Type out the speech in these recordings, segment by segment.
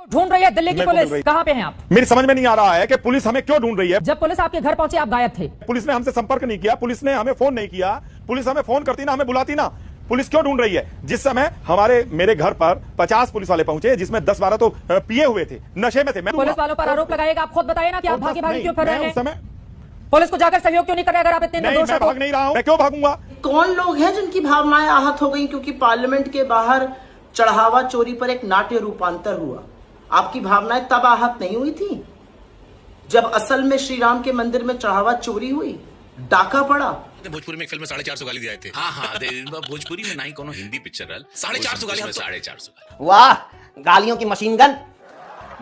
ढूंढ रही है दिल्ली की पुलिस। कहां पे हैं आप? मेरी समझ में नहीं आ रहा है कि पुलिस हमें क्यों ढूंढ रही है। जब पुलिस आपके घर पहुंची आप गायब थे। पुलिस ने हमसे संपर्क नहीं किया, पुलिस ने हमें फोन नहीं किया। पुलिस हमें फोन करती ना, हमें बुलाती ना। पुलिस क्यों ढूंढ रही है? जिस समय मेरे घर पर 50 पुलिस वाले पहुंचे, जिसमें 10-12 तो पिए हुए थे, नशे में थे। पुलिस वालों पर आरोप लगाएगा, आप खुद बताइए ना कि आप भागे भागे क्यों फिर रहे हैं? समय पुलिस को जाकर सहयोग क्यों नहीं कर रहे? अगर आप इतने निर्दोष हैं मैं भाग नहीं रहा हूं। मैं क्यों भागूंगा? कौन लोग हैं जिनकी भावनाएं आहत हो गई क्योंकि पार्लियामेंट के बाहर चढ़ावा चोरी पर एक नाट्य रूपांतर हुआ? आपकी भावनाएं तब आहत नहीं हुई थी जब असल में श्री राम के मंदिर में चढ़ावा चोरी हुई, डाका पड़ा। भोजपुरी में एक फिल्म में 450 गाली दिए थे। हाँ भोजपुरी में नहीं कोनो हिंदी पिक्चर रहा 450 गाली, 450 गाली। वाह, गालियों की मशीन गन।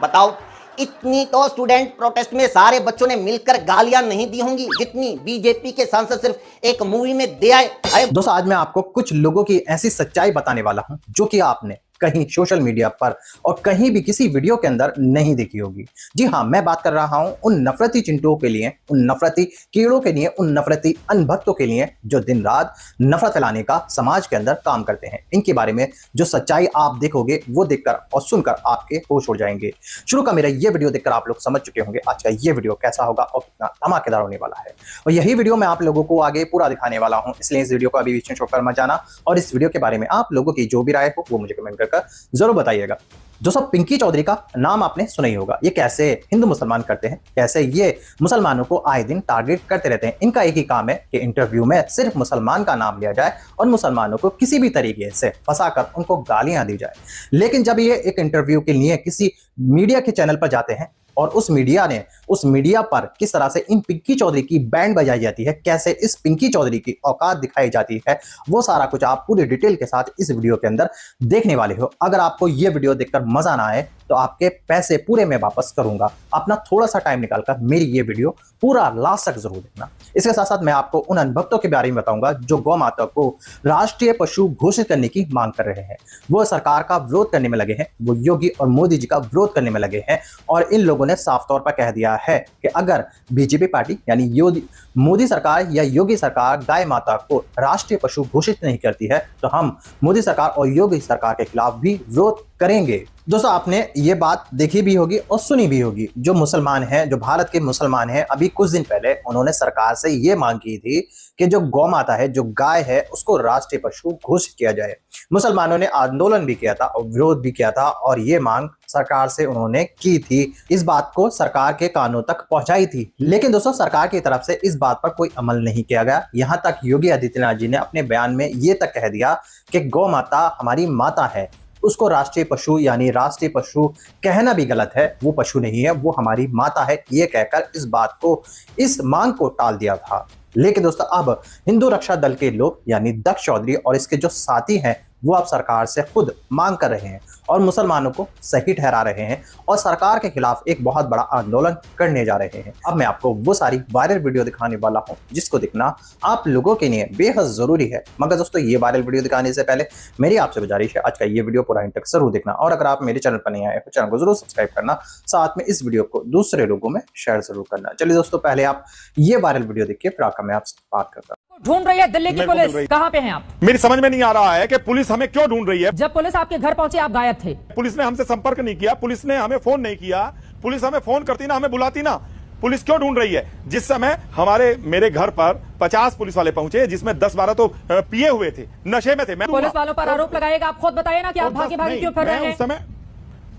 बताओ, इतनी तो स्टूडेंट प्रोटेस्ट में सारे बच्चों ने मिलकर गालियां नहीं दी होंगी जितनी बीजेपी के सांसद सिर्फ एक मूवी में दे आए। दोस्तों, आज मैं आपको कुछ लोगों की ऐसी सच्चाई बताने वाला हूं जो कि आपने कहीं सोशल मीडिया पर और कहीं भी किसी वीडियो के अंदर नहीं देखी होगी। जी हां, मैं बात कर रहा हूं उन नफरती चिंटुओं के लिए, उन नफरती कीड़ों के लिए, उन नफरती अनभक्तों के लिए जो दिन रात नफरत फैलाने का समाज के अंदर काम करते हैं। इनके बारे में जो सच्चाई आप देखोगे वो देखकर और सुनकर आपके होश उड़ जाएंगे। शुरू का मेरा ये वीडियो देखकर आप लोग समझ चुके होंगे आज का ये वीडियो कैसा होगा और कितना धमाकेदार होने वाला है। और यही वीडियो मैं आप लोगों को आगे पूरा दिखाने वाला हूं, इसलिए इस वीडियो को अभी बीच में छोड़कर मत जाना। और इस वीडियो के बारे में आप लोगों की जो भी राय हो वो मुझे कमेंट कर जरूर बताइएगा। दोस्तों, पिंकी चौधरी का नाम आपने सुना ही होगा। ये कैसे हिंदू मुसलमान करते हैं, कैसे ये मुसलमानों को आए दिन टारगेट करते रहते हैं। इनका एक ही काम है कि इंटरव्यू में सिर्फ मुसलमान का नाम लिया जाए और मुसलमानों को किसी भी तरीके से फंसाकर उनको गालियां दी जाए। लेकिन जब ये एक इंटरव्यू के लिए किसी मीडिया के चैनल पर जाते हैं और उस मीडिया पर किस तरह से इन पिंकी चौधरी की बैंड बजाई जाती है, कैसे इस पिंकी चौधरी की औकात दिखाई जाती है, वो सारा कुछ आप पूरी डिटेल के साथ इस वीडियो के अंदर देखने वाले हो। अगर आपको ये वीडियो देखकर मजा ना आए तो आपके पैसे पूरे मैं वापस करूंगा। अपना थोड़ा सा टाइम निकालकर मेरी ये वीडियो पूरा लास्ट तक जरूर देखना। इसके साथ साथ मैं आपको उन अनभक्तों के बारे में बताऊंगा जो गौ माता को राष्ट्रीय पशु घोषित करने की मांग कर रहे हैं। वो सरकार का विरोध करने में लगे हैं, वो योगी और मोदी जी का विरोध करने में लगे हैं। और इन लोगों ने साफ तौर पर कह दिया है कि अगर बीजेपी पार्टी यानी मोदी सरकार या योगी सरकार गाय माता को राष्ट्रीय पशु घोषित नहीं करती है तो हम मोदी सरकार और योगी सरकार के खिलाफ भी विरोध करेंगे। दोस्तों, आपने ये बात देखी भी होगी और सुनी भी होगी। जो मुसलमान हैं, जो भारत के मुसलमान हैं, अभी कुछ दिन पहले उन्होंने सरकार से ये मांग की थी कि जो गौ माता है, जो गाय है, उसको राष्ट्रीय पशु घोषित किया जाए। मुसलमानों ने आंदोलन भी किया था और विरोध भी किया था और ये मांग सरकार से उन्होंने की थी। इस बात को सरकार के कानों तक पहुंचाई थी। लेकिन दोस्तों, सरकार की तरफ से इस बात पर कोई अमल नहीं किया गया। यहां तक योगी आदित्यनाथ जी ने अपने बयान में ये तक कह दिया कि गौ माता हमारी माता है, उसको राष्ट्रीय पशु यानी राष्ट्रीय पशु कहना भी गलत है। वो पशु नहीं है, वो हमारी माता है, ये कहकर इस बात को, इस मांग को टाल दिया था। लेकिन दोस्तों, अब हिंदू रक्षा दल के लोग यानी दक्ष चौधरी और इसके जो साथी हैं वो अब सरकार से खुद मांग कर रहे हैं और मुसलमानों को सही ठहरा रहे हैं और सरकार के खिलाफ एक बहुत बड़ा आंदोलन करने जा रहे हैं। अब मैं आपको वो सारी वायरल वीडियो दिखाने वाला हूं जिसको देखना आप लोगों के लिए बेहद जरूरी है। मगर दोस्तों, ये वायरल वीडियो दिखाने से पहले मेरी आपसे गुजारिश है आज का ये वीडियो पूरा अंत तक जरूर देखना। और अगर आप मेरे चैनल पर नहीं आए तो चैनल को जरूर सब्सक्राइब करना, साथ में इस वीडियो को दूसरे लोगों में शेयर जरूर करना। चलिए दोस्तों, पहले आप ये वायरल वीडियो देखिए, फिर आकर मैं आपसे बात करता हूं। ढूंढ रही है दिल्ली की पुलिस। कहां पे हैं आप? मेरी समझ में नहीं आ रहा है कि पुलिस हमें क्यों ढूंढ रही है। जब पुलिस आपके घर पहुंची आप गायब थे। पुलिस ने हमसे संपर्क नहीं किया, पुलिस ने हमें फोन नहीं किया। पुलिस हमें फोन करती ना, हमें बुलाती ना। पुलिस क्यों ढूंढ रही है? जिस समय मेरे घर पर 50 पुलिस वाले पहुंचे, जिसमें 10-12 तो पिए हुए थे, नशे में थे। पुलिस वालों पर आरोप लगाएगा, आप खुद बताइए ना कि आप भागे भागे क्यों फिर रहे हैं? उस समय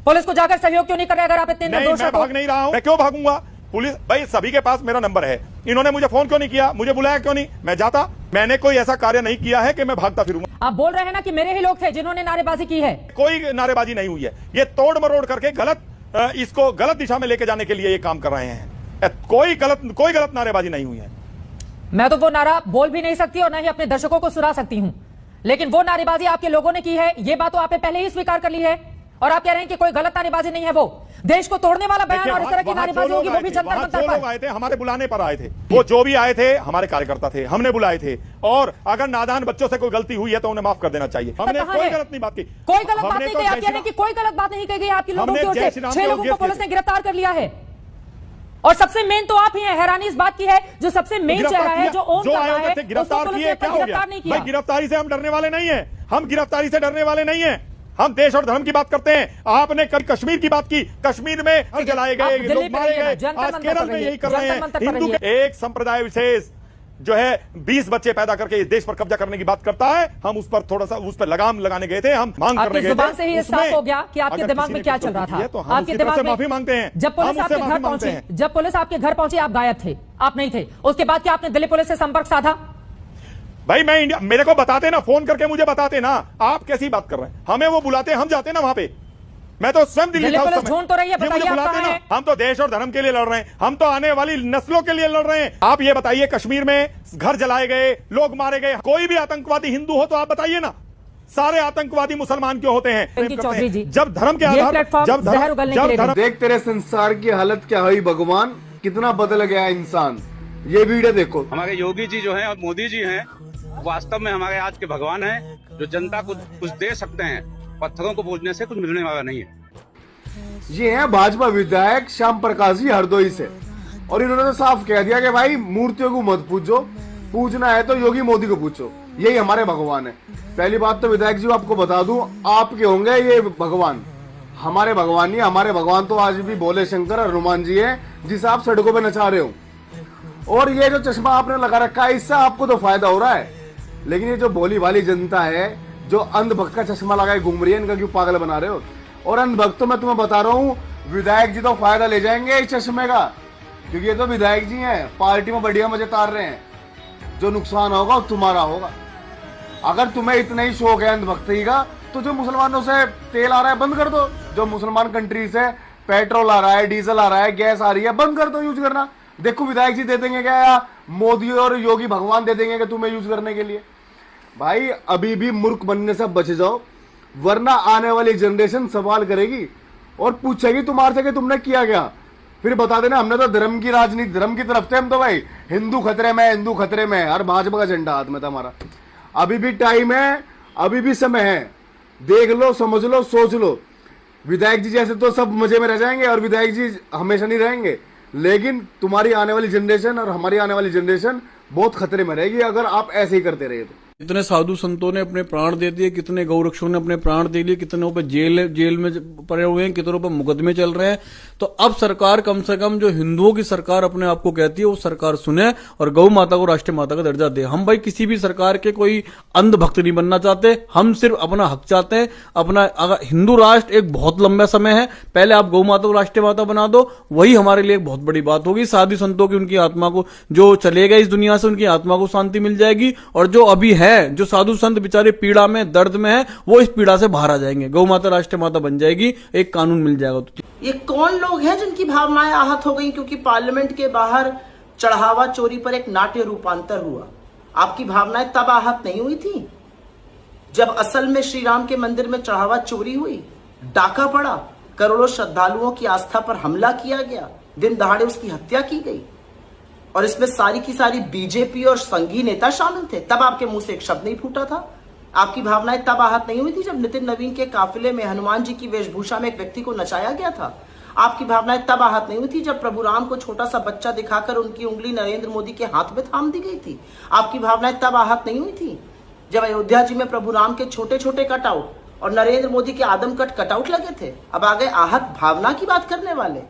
पुलिस को जाकर सहयोग क्यों नहीं कर रहे? अगर आप इतने निर्दोष हैं? मैं भाग नहीं रहा हूं। मैं क्यों भागूंगा? पुलिस भाई, सभी के पास मेरा नंबर है। इन्होंने मुझे फोन क्यों नहीं किया, मुझे बुलाया क्यों नहीं? मैं जाता। मैंने कोई ऐसा कार्य नहीं किया है कि मैं भागता फिरूंगा। आप बोल रहे हैं ना कि मेरे ही लोग थे जिन्होंने नारेबाजी की है। कोई नारेबाजी नहीं हुई है। ये तोड़ मरोड़ करके इसको गलत दिशा में लेके जाने के लिए ये काम कर रहे हैं। कोई गलत नारेबाजी नहीं हुई है। मैं तो वो नारा बोल भी नहीं सकती और ना ही अपने दर्शकों को सुना सकती हूं, लेकिन वो नारेबाजी आपके लोगों ने की है, ये बात तो आपने पहले ही स्वीकार कर ली है। और आप कह रहे हैं कि कोई गलत नारेबाजी नहीं है। वो देश को तोड़ने वाला बयान और इस तरह की नारेबाजी होगी, वो भी जंतर मंतर पर आए थे, हमारे बुलाने पर आए थे। वो जो भी आए थे हमारे कार्यकर्ता थे, हमने बुलाए थे। और अगर नादान बच्चों से कोई गलती हुई है तो उन्हें माफ कर देना चाहिए। हमने कोई गलत नहीं बात की, कोई गलत बात नहीं की। आप कह रहे हैं कि कोई गलत बात नहीं कही गई आपके लोगों की ओर से। 6 लोगों को पुलिस ने गिरफ्तार कर लिया है और सबसे मेन तो आप ही हैं। हैरानी इस बात की है, जो सबसे मेन चेहरा है, जो ओम कर रहा है, गिरफ्तार किए, क्या हो गया? भाई, गिरफ्तारी से हम डरने वाले नहीं है। हम गिरफ्तारी से डरने वाले नहीं है। हम देश और धर्म की बात करते हैं। आपने कल कश्मीर की बात की, कश्मीर में घर जलाए गए, लोग मारे गए। आज केरल में यही कर रहे हैं। हिंदू के एक संप्रदाय विशेष जो है 20 बच्चे पैदा करके इस देश पर कब्जा करने की बात करता है, हम उस पर थोड़ा सा उस पर लगाम लगाने गए थे, हम मांग करने गए थे। जुबान से ही साफ हो गया कि आपके दिमाग में क्या चल रहा था। तो हम आपके दिमाग में माफी मांगते हैं। जब पुलिस आपके घर पहुंची, आप गायब थे, आप नहीं थे। उसके बाद क्या आपने दिल्ली पुलिस से संपर्क साधा? भाई मैं इंडिया, मेरे को बताते ना, फोन करके मुझे बताते ना। आप कैसी बात कर रहे हैं? हमें वो बुलाते, हम जाते ना वहां पे। मैं तो स्वयं दिल्ली था उस समय। ढूंढ तो रही है, बताइए आप कहां हैं? हम तो देश और धर्म के लिए लड़ रहे हैं, हम तो आने वाली नस्लों के लिए लड़ रहे हैं। आप ये बताइए, कश्मीर में घर जलाए गए, लोग मारे गए, कोई भी आतंकवादी हिंदू हो तो आप बताइए ना। सारे आतंकवादी मुसलमान क्यों होते हैं? चौधरी जी, जब धर्म के आधार, जब धर्म, देख तेरे संसार की हालत क्या हुई भगवान, कितना बदल गया इंसान। ये वीडियो देखो। हमारे योगी जी जो हैं और मोदी जी हैं, वास्तव में हमारे आज के भगवान हैं, जो जनता को कुछ दे सकते हैं। पत्थरों को पूजने से कुछ मिलने वाला नहीं है। ये है भाजपा विधायक श्याम प्रकाश जी हरदोई से, और इन्होंने तो साफ कह दिया कि भाई मूर्तियों को मत पूजो, पूजना है तो योगी मोदी को पूछो, यही हमारे भगवान है। पहली बात तो विधायक जी आपको बता दूं, आपके होंगे ये भगवान, हमारे भगवान नहीं। हमारे भगवान तो आज भी भोले शंकर और हनुमान जी है, जिसे आप सड़कों पे नचा रहे हो। और ये जो चश्मा आपने लगा रखा है, इससे आपको तो फायदा हो रहा है, लेकिन ये जो भोली भाली जनता है जो अंधभक्त का चश्मा लगाए घूम रही है, इनका क्यों पागल बना रहे हो? और अंधभक्त तो मैं तुम्हें बता रहा हूँ, विधायक जी तो फायदा ले जाएंगे इस चश्मे का, क्योंकि ये तो विधायक जी हैं, पार्टी में बढ़िया मजे तार रहे हैं। जो नुकसान होगा वो तुम्हारा होगा। अगर तुम्हें इतना ही शौक है अंधभक्ति का, तो जो मुसलमानों से तेल आ रहा है बंद कर दो। जो मुसलमान कंट्री से पेट्रोल आ रहा है, डीजल आ रहा है, गैस आ रही है, बंद कर दो यूज करना। देखो विधायक जी दे देंगे क्या, या मोदी और योगी भगवान दे देंगे कि तुम्हें यूज करने के लिए? भाई अभी भी मूर्ख बनने से बच जाओ, वरना आने वाली जनरेशन सवाल करेगी और पूछेगी तुम्हारे से कि तुमने किया क्या। फिर बता देना हमने तो धर्म की राजनीति, धर्म की तरफ थे हम तो। भाई हिंदू खतरे में, हिंदू खतरे में, और भाजपा का झंडा हाथ में था हमारा। अभी भी टाइम है, अभी भी समय है, देख लो, समझ लो, सोच लो। विधायक जी जैसे तो सब मजे में रह जाएंगे, और विधायक जी हमेशा नहीं रहेंगे, लेकिन तुम्हारी आने वाली जनरेशन और हमारी आने वाली जनरेशन बहुत खतरे में रहेगी अगर आप ऐसे ही करते रहे तो। कितने साधु संतों ने अपने प्राण दे दिए, कितने गौरक्षों ने अपने प्राण दे लिए, कितनों पे जेल में पड़े हुए हैं, कितनों पे मुकदमे चल रहे हैं। तो अब सरकार कम से कम जो हिंदुओं की सरकार अपने आप को कहती है, वो सरकार सुने और गौ माता को राष्ट्रीय माता का दर्जा दे। हम भाई किसी भी सरकार के कोई अंधभक्त नहीं बनना चाहते, हम सिर्फ अपना हक चाहते हैं। अपना अगर हिंदू राष्ट्र एक बहुत लंबा समय है, पहले आप गौ माता को राष्ट्रीय माता बना दो, वही हमारे लिए एक बहुत बड़ी बात होगी। साधु संतों की, उनकी आत्मा को, जो चले गए इस दुनिया से, उनकी आत्मा को शांति मिल जाएगी, और जो अभी है, जो साधु संत बेचारे पीड़ा में, दर्द में है, वो इस पीड़ा से बाहर आ जाएंगे। गौ माता राष्ट्रीय माता बन जाएगी, एक कानून मिल जाएगा। तो ये कौन लोग हैं जिनकी भावनाएं आहत हो गई क्योंकि पार्लियामेंट के बाहर चढ़ावा चोरी पर एक नाट्य रूपांतर हुआ? आपकी भावनाएं तब आहत नहीं हुई थी जब असल में श्री राम के मंदिर में चढ़ावा चोरी हुई, डाका पड़ा, करोड़ों श्रद्धालुओं की आस्था पर हमला किया गया, दिन दहाड़े उसकी हत्या की गई, और इसमें सारी की सारी बीजेपी और संघी नेता शामिल थे। तब आपके मुंह से एक शब्द नहीं फूटा था? आपकी भावनाएं तब आहत नहीं हुई थी जब नितिन नवीन के काफिले में हनुमान जी की वेशभूषा में एक व्यक्ति को नचाया गया था? आपकी भावनाएं तब आहत नहीं हुई थी जब प्रभु राम को छोटा सा बच्चा दिखाकर उनकी उंगली नरेंद्र मोदी के हाथ में थाम दी गई थी? आपकी भावनाएं तब आहत नहीं हुई थी जब अयोध्या जी में प्रभु राम के छोटे छोटे कटआउट और नरेंद्र मोदी के आदमकट कटआउट लगे थे? अब आ गए आहत भावना की बात करने वाले।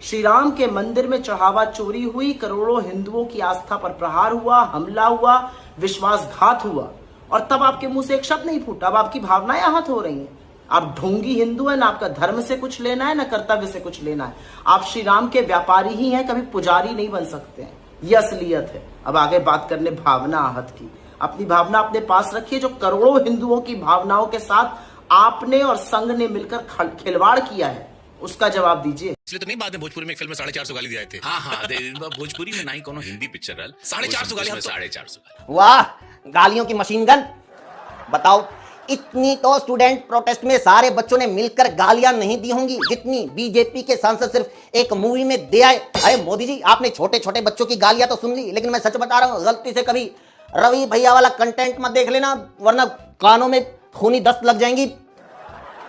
श्री राम के मंदिर में चढ़ावा चोरी हुई, करोड़ों हिंदुओं की आस्था पर प्रहार हुआ, हमला हुआ, विश्वासघात हुआ, और तब आपके मुंह से एक शब्द नहीं फूटा। अब आपकी भावनाएं आहत हो रही हैं। आप ढोंगी हिंदू है, ना आपका धर्म से कुछ लेना है, ना कर्तव्य से कुछ लेना है। आप श्री राम के व्यापारी ही हैं, कभी पुजारी नहीं बन सकते हैं। यह असलियत है। अब आगे बात करने भावना आहत की। अपनी भावना अपने पास रखिए। जो करोड़ों हिंदुओं की भावनाओं के साथ आपने और संघ ने मिलकर खिलवाड़ किया है, उसका जवाब दीजिए। इसलिए तो नहीं बाद में भोजपुरी में एक फिल्म में 450 गाली दिए थे। हाँ, भोजपुरी में नहीं कोनो हिंदी पिक्चर रहा 450 गाली, 450 गाली। वाह, गालियों की मशीन गन। बताओ, इतनी तो स्टूडेंट प्रोटेस्ट में सारे बच्चों ने मिलकर गालियां नहीं दी होंगी जितनी बीजेपी के सांसद सिर्फ एक मूवी में दे आए। अरे मोदी जी, आपने छोटे छोटे बच्चों की गालियां तो सुन ली, लेकिन मैं सच बता रहा हूं, गलती से कभी रवि भैया वाला कंटेंट मत देख लेना, वरना कानों में खूनी दस्त लग जाएंगी।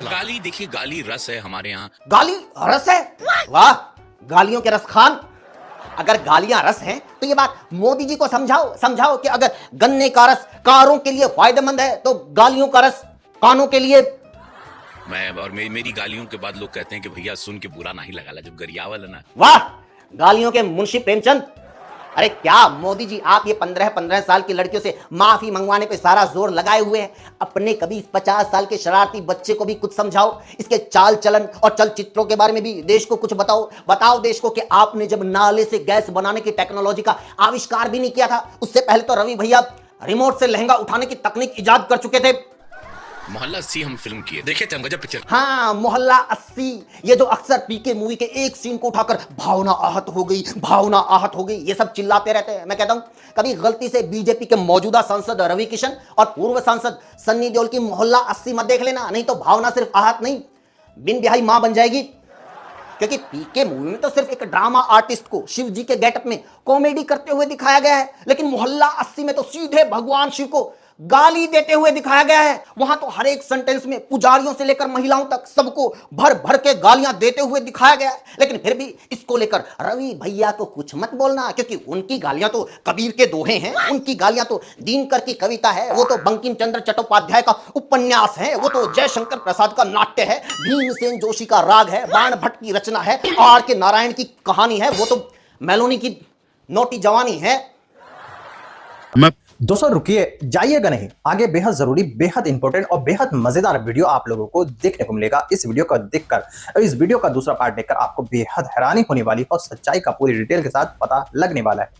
गाली देखिए, गाली रस है हमारे यहाँ। गाली रस है? वाह, गालियों के रस खान। अगर गालियां रस हैं तो ये बात मोदी जी को समझाओ कि अगर गन्ने का रस कारों के लिए फायदेमंद है तो गालियों का रस कानों के लिए मैं और मेरी गालियों के बाद लोग कहते हैं कि भैया सुन के बुरा नहीं लगा जब गरियावल है ना। वाह, गालियों के मुंशी प्रेमचंद। अरे क्या मोदी जी, आप ये 15-15 साल की लड़कियों से माफी मंगवाने पे सारा जोर लगाए हुए हैं। अपने कभी 50 साल के शरारती बच्चे को भी कुछ समझाओ, इसके चाल चलन और चलचित्रों के बारे में भी देश को कुछ बताओ देश को कि आपने जब नाले से गैस बनाने की टेक्नोलॉजी का आविष्कार भी नहीं किया था, उससे पहले तो रवि भैया रिमोट से लहंगा उठाने की तकनीक इजाद कर चुके थे। मोहल्ला 80 हम फिल्म किए, देखे थे हम, गजब पिक्चर। हाँ, मोहल्ला 80, ये जो अक्सर पीके मूवी के एक सीन को उठाकर भावना आहत हो गई, भावना आहत हो गई, ये सब चिल्लाते रहते हैं। मैं कहता हूं कभी गलती से बीजेपी के मौजूदा सांसद रवि किशन और पूर्व सांसद सन्नी देओल की मोहल्ला 80 मत देख लेना, नहीं तो भावना सिर्फ आहत नहीं, बिन ब्याही मां बन जाएगी। क्योंकि पीके मूवी में तो सिर्फ एक ड्रामा आर्टिस्ट को शिव जी के गेटअप में कॉमेडी करते हुए दिखाया गया है, लेकिन मोहल्ला 80 में तो सीधे भगवान शिव को गाली देते हुए दिखाया गया है। वहां तो हर एक सेंटेंस में पुजारियों से लेकर महिलाओं तक सबको भर भर के गालियां देते हुए दिखाया गया है। लेकिन फिर भी इसको लेकर रवि भैया को कुछ मत बोलना, क्योंकि उनकी गालियां तो कबीर के दोहे हैं, उनकी गालियां तो दिनकर की कविता है, वो तो बंकिम चंद्र चट्टोपाध्याय का उपन्यास है, वो तो जयशंकर प्रसाद का नाट्य है, भीमसेन जोशी का राग है, बाण भट्ट की रचना है, आर के नारायण की कहानी है, वो तो मेलोनी की नोटी जवानी है। दोस्तों रुकिए, जाइएगा नहीं, आगे बेहद जरूरी, बेहद इंपॉर्टेंट और बेहद मजेदार वीडियो आप लोगों को देखने को मिलेगा। इस वीडियो को देखकर और इस वीडियो का दूसरा पार्ट देखकर आपको बेहद हैरानी होने वाली है और सच्चाई का पूरी डिटेल के साथ पता लगने वाला है।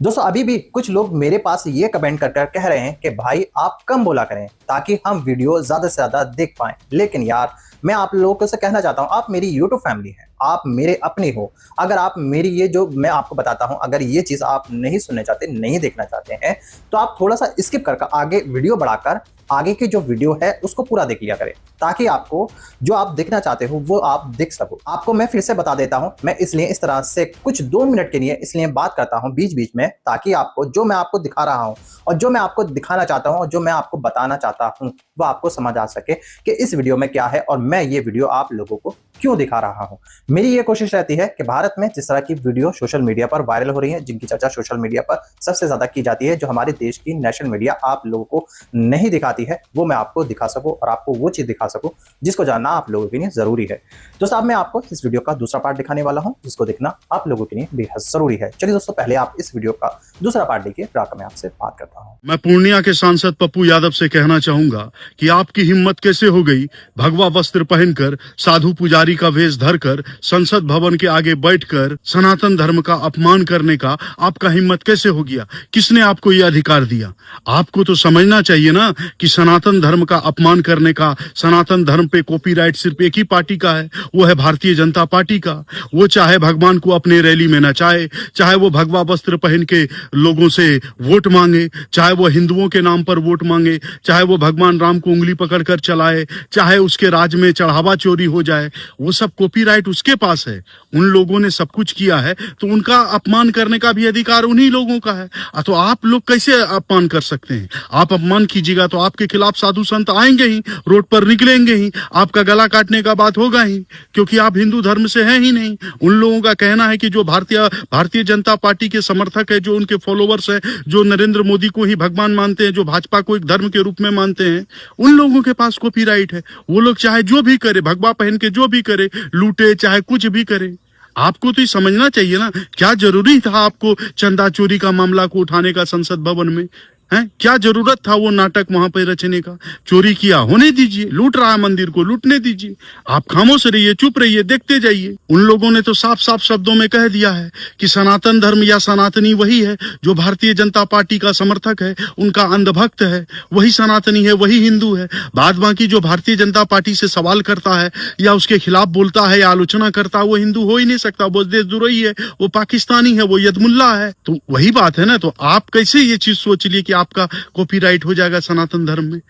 दोस्तों अभी भी कुछ लोग मेरे पास ये कमेंट कर कह रहे हैं कि भाई आप कम बोला करें ताकि हम वीडियो ज्यादा से ज्यादा देख पाएं। लेकिन यार मैं आप लोगों से कहना चाहता हूं, आप मेरी यूट्यूब फैमिली है, आप मेरे अपने हो। अगर आप मेरी ये जो मैं आपको बताता हूं, अगर ये चीज आप नहीं सुनना चाहते, नहीं देखना चाहते हैं, तो आप थोड़ा सा स्किप कर आगे वीडियो बढ़ाकर आगे की जो वीडियो है उसको पूरा देख लिया करें, ताकि आपको जो आप देखना चाहते हो वो आप देख सको। आपको मैं फिर से बता देता हूं, मैं इसलिए इस तरह से कुछ 2 मिनट के लिए इसलिए बात करता हूं बीच बीच में, ताकि आपको जो मैं आपको दिखा रहा हूं और जो मैं आपको दिखाना चाहता हूं और जो मैं आपको बताना चाहता हूं वो आपको समझ आ सके कि इस वीडियो में क्या है और मैं ये वीडियो आप लोगों को क्यों दिखा रहा हूं। मेरी ये कोशिश रहती है कि भारत में जिस तरह की वीडियो सोशल मीडिया पर वायरल हो रही है, जिनकी चर्चा सोशल मीडिया पर सबसे ज्यादा की जाती है, जो हमारे देश की नेशनल मीडिया आप लोगों को नहीं दिखाती है, वो मैं आपको दिखा सकूं और आपको वो चीज दिखा सकूं जिसको जानना आप लोगों के लिए जरूरी है। दोस्तों अब मैं आपको इस वीडियो का दूसरा पार्ट दिखाने वाला हूं, जिसको देखना आप लोगों के लिए बेहद जरूरी है। चलिए दोस्तों पहले आप इस वीडियो का दूसरा पार्ट देखिए, फिर आकर मैं आपसे बात करता हूं। मैं पूर्णिया के सांसद पप्पू यादव से कहना चाहूंगा कि आपकी हिम्मत कैसे हो गई भगवा वस्त्र पहनकर, साधु पुजारी का वेश धरकर संसद भवन के आगे बैठकर सनातन धर्म का अपमान करने का आपका हिम्मत कैसे हो गया? किसने आपको यह अधिकार दिया? आपको तो समझना चाहिए ना कि सनातन धर्म का अपमान करने का, सनातन धर्म पे कॉपीराइट सिर्फ एक ही पार्टी का है, वो है भारतीय जनता पार्टी का। वो चाहे भगवान को अपने रैली में नचाए, चाहे वो भगवा वस्त्र पहन के लोगों से वोट मांगे, चाहे वो हिंदुओं के नाम पर वोट मांगे, चाहे वो भगवान राम को उंगली पकड़कर चलाए, चाहे उसके राज में चढ़ावा चोरी हो जाए, वो सब कॉपीराइट उसके पास है। उन लोगों ने सब कुछ किया है तो उनका अपमान करने का भी अधिकार उन्हीं लोगों का है। तो आप लोग कैसे अपमान कर सकते हैं? आप अपमान कीजिएगा तो आपके खिलाफ साधु संत आएंगे ही, रोड पर निकलेंगे ही, आपका गला काटने का बात होगा ही, क्योंकि आप हिंदू धर्म से हैं ही नहीं। उन लोगों का कहना है कि जो भारतीय जनता पार्टी के समर्थक है, जो उनके फॉलोवर्स है, जो नरेंद्र मोदी को ही भगवान मानते हैं, जो भाजपा को एक धर्म के रूप में मानते हैं, उन लोगों के पास कॉपीराइट है। वो लोग चाहे जो भी करे, भगवा पहन के जो भी करे, लूटे चाहे कुछ भी करे। आपको तो ये समझना चाहिए ना, क्या जरूरी था आपको चंदा चोरी का मामला को उठाने का संसद भवन में? है क्या जरूरत था वो नाटक वहां पर रचने का? चोरी किया होने दीजिए, लूट रहा है मंदिर को लूटने दीजिए। आप खामोश रहिए, चुप रहिए, देखते जाइए। उन लोगों ने तो साफ साफ शब्दों में कह दिया है कि सनातन धर्म या सनातनी वही है जो भारतीय जनता पार्टी का समर्थक है, उनका अंधभक्त है, वही सनातनी है, वही हिंदू है। बाद बाकी जो भारतीय जनता पार्टी से सवाल करता है या उसके खिलाफ बोलता है या आलोचना करता है, वो हिंदू हो ही नहीं सकता, वो देशद्रोही है, वो पाकिस्तानी है, वो यदमुल्ला है। तो वही बात है ना। तो आप कैसे ये चीज सोच लिए कि आपका कॉपीराइट हो जाएगा सनातन धर्म में?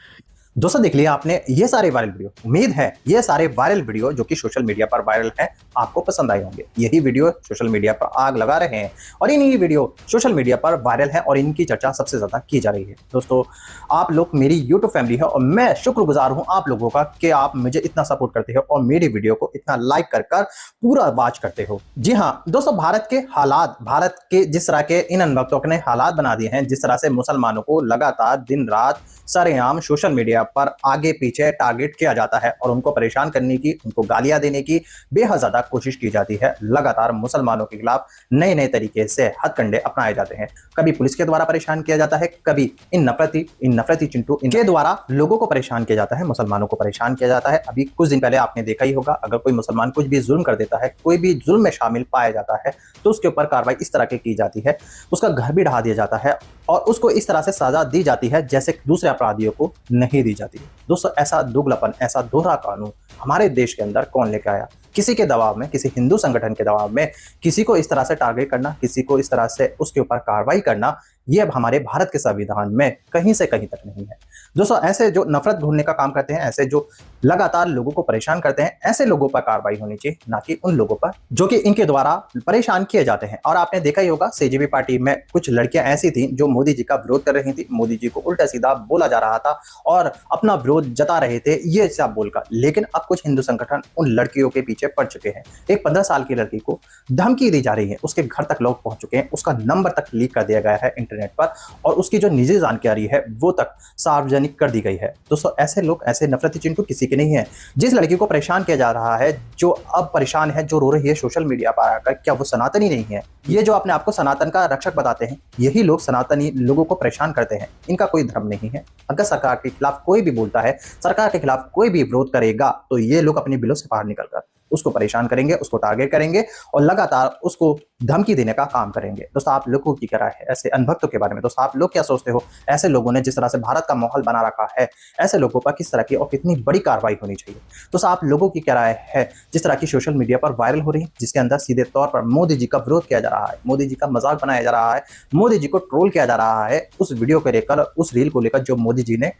दोस्तों देख लिया आपने ये सारे वायरल वीडियो। उम्मीद है ये सारे वायरल वीडियो जो कि सोशल मीडिया पर वायरल है आपको पसंद आए होंगे। यही वीडियो सोशल मीडिया पर आग लगा रहे हैं और इन्हीं वीडियो सोशल मीडिया पर वायरल है और इनकी चर्चा सबसे ज्यादा की जा रही है। दोस्तों आप लोग मेरी यूट्यूब फैमिली है और मैं शुक्रगुजार हूं आप लोगों का कि आप मुझे इतना सपोर्ट करते हो और मेरी वीडियो को इतना लाइक कर पूरा वॉच करते हो। जी हाँ दोस्तों, भारत के हालात, भारत के जिस तरह के इन अनभक्तों ने हालात बना दिए हैं, जिस तरह से मुसलमानों को लगातार दिन रात सरेआम सोशल मीडिया पर आगे पीछे टारगेट किया जाता है और उनको परेशान करने की, उनको गालियां देने की बेहद ज्यादा कोशिश की जाती है। लगातार मुसलमानों के खिलाफ नए नए तरीके से हथकंडे अपनाए जाते हैं। कभी पुलिस के द्वारा परेशान किया जाता है, कभी इन नफरती चिंटू इनके द्वारा लोगों को परेशान किया जाता है, मुसलमानों को परेशान किया जाता है। अभी कुछ दिन पहले आपने देखा ही होगा, अगर कोई मुसलमान कुछ भी जुल्म कर देता है, कोई भी जुल्म में शामिल पाया जाता है, तो उसके ऊपर कार्रवाई इस तरह की जाती है, उसका घर भी ढहा दिया जाता है और उसको इस तरह से सजा दी जाती है जैसे दूसरे अपराधियों को नहीं दी जाती। दोस्तों, ऐसा दोगलापन, ऐसा दोहरा कानून हमारे देश के अंदर कौन लेकर आया? किसी के दबाव में, किसी हिंदू संगठन के दबाव में किसी को इस तरह से टारगेट करना, किसी को इस तरह से उसके ऊपर कार्रवाई करना, यह अब हमारे भारत के संविधान में कहीं से कहीं तक नहीं है। दोस्तों, ऐसे जो नफरत ढूंढने का काम करते हैं, ऐसे जो लगातार लोगों को परेशान करते हैं, ऐसे लोगों पर कार्रवाई होनी चाहिए, ना कि उन लोगों पर जो कि इनके द्वारा परेशान किए जाते हैं। और आपने देखा ही होगा, सीजेपी पार्टी में कुछ लड़कियां ऐसी थी जो मोदी जी का विरोध कर रही थी, मोदी जी को उल्टा सीधा बोला जा रहा था और अपना विरोध जता रहे थे ये सब बोलकर। लेकिन अब कुछ हिंदू संगठन उन लड़कियों के पीछे पड़ चुके हैं। एक 15 साल की लड़की को धमकी दी जा रही है, उसके घर तक लोग पहुंच चुके हैं, उसका नंबर तक लीक कर दिया गया है इंटरनेट पर और उसकी जो निजी जानकारी है वो तक सार्वजनिक कर दी गई है। दोस्तों, ऐसे लोग, ऐसे नफरती चिंटू किसी के नहीं है। जिस लड़की को परेशान किया जा रहा है, जो अब परेशान है, जो रो रही है सोशल मीडिया पर आकर, क्या वो सनातनी नहीं है? ये जो अपने आप को सनातन का रक्षक बताते हैं, यही लोग सनातनी लोगों को परेशान करते हैं। इनका कोई धर्म नहीं है। अगर सरकार के खिलाफ कोई भी बोलता है, सरकार के खिलाफ कोई भी विरोध करेगा, तो ये लोग अपनी बिलों से बाहर निकलकर उसको परेशान करेंगे, उसको टारगेट करेंगे और लगातार उसको धमकी देने का काम करेंगे। दोस्तों, आप लोगों की क्या राय है ऐसे अनभक्तों के बारे में? दोस्तों, आप लोग क्या सोचते हो? ऐसे लोगों ने जिस तरह से भारत का माहौल बना रखा है, ऐसे लोगों पर किस तरह की और कितनी बड़ी कार्रवाई होनी चाहिए? दोस्तों, आप लोगों की क्या राय है जिस तरह की सोशल मीडिया पर वायरल हो रही है, जिसके अंदर सीधे तौर पर मोदी जी का विरोध किया जा रहा है, मोदी जी का मजाक बनाया जा रहा है, मोदी जी को ट्रोल किया जा रहा है, उस वीडियो को लेकर, उस रील को लेकर जो मोदी जी ने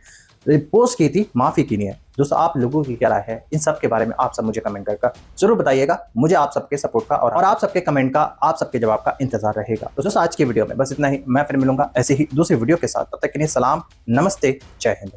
पोस्ट की थी, माफी की नहीं है। दोस्तों, आप लोगों की क्या राय है इन सब के बारे में? आप सब मुझे कमेंट करके जरूर बताइएगा। मुझे आप सबके सपोर्ट का और आप सबके कमेंट का, आप सबके जवाब का इंतजार रहेगा। तो दोस्तों, आज की वीडियो में बस इतना ही। मैं फिर मिलूंगा ऐसे ही दूसरी वीडियो के साथ। तब तक के लिए सलाम, नमस्ते, जय हिंद।